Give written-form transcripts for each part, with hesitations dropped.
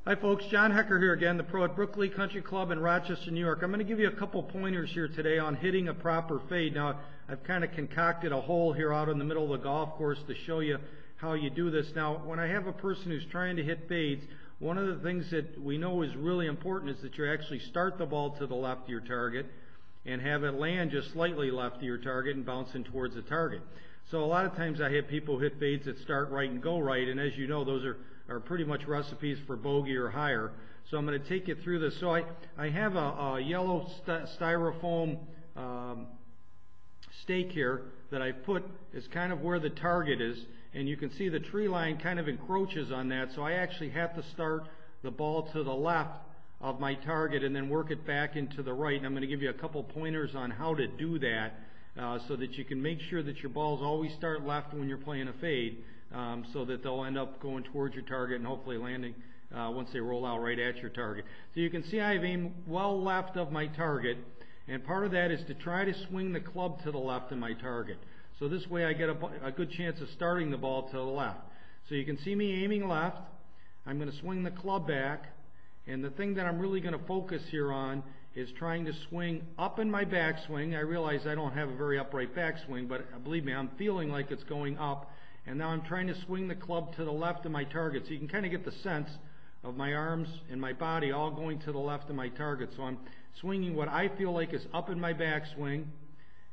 Hi folks, John Hecker here again, the pro at Brookley Country Club in Rochester, New York. I'm going to give you a couple pointers here today on hitting a proper fade. Now, I've kind of concocted a hole here out in the middle of the golf course to show you how you do this. Now, when I have a person who's trying to hit fades, one of the things that we know is really important is that you actually start the ball to the left of your target and have it land just slightly left of your target and bouncing towards the target. So a lot of times I have people hit fades that start right and go right, and as you know, those are pretty much recipes for bogey or higher. So I'm going to take you through this. So I have a yellow styrofoam stake here that I put as kind of where the target is, and you can see the tree line kind of encroaches on that, so I actually have to start the ball to the left of my target and then work it back into the right. And I'm going to give you a couple pointers on how to do that so that you can make sure that your balls always start left when you're playing a fade, so that they'll end up going towards your target and hopefully landing once they roll out right at your target. So you can see I've aimed well left of my target, and part of that is to try to swing the club to the left of my target. So this way I get a good chance of starting the ball to the left. So you can see me aiming left. I'm going to swing the club back, and the thing that I'm really going to focus here on is trying to swing up in my backswing. I realize I don't have a very upright backswing, but believe me, I'm feeling like it's going up. And now I'm trying to swing the club to the left of my target. So you can kind of get the sense of my arms and my body all going to the left of my target. So I'm swinging what I feel like is up in my backswing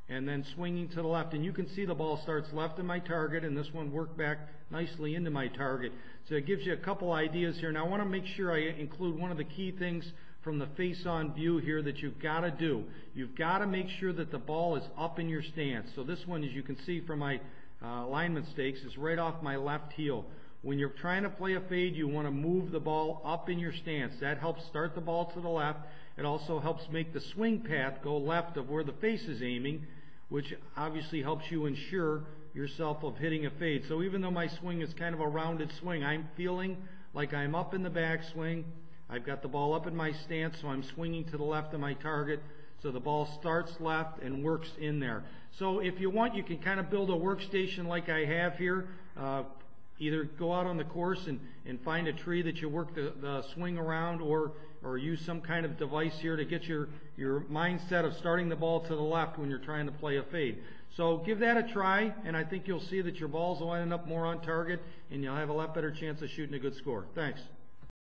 and then swinging to the left. And you can see the ball starts left of my target, and this one worked back nicely into my target. So it gives you a couple ideas here. Now I want to make sure I include one of the key things from the face-on view here that you've got to do. You've got to make sure that the ball is up in your stance. So this one, as you can see from my alignment stakes, is right off my left heel. When you're trying to play a fade, you want to move the ball up in your stance. That helps start the ball to the left. It also helps make the swing path go left of where the face is aiming, which obviously helps you ensure yourself of hitting a fade. So even though my swing is kind of a rounded swing, I'm feeling like I'm up in the backswing. I've got the ball up in my stance, so I'm swinging to the left of my target. So the ball starts left and works in there. So if you want, you can kind of build a workstation like I have here. Either go out on the course and find a tree that you work the swing around, or use some kind of device here to get your mindset of starting the ball to the left when you're trying to play a fade. So give that a try, and I think you'll see that your balls will end up more on target, and you'll have a lot better chance of shooting a good score. Thanks.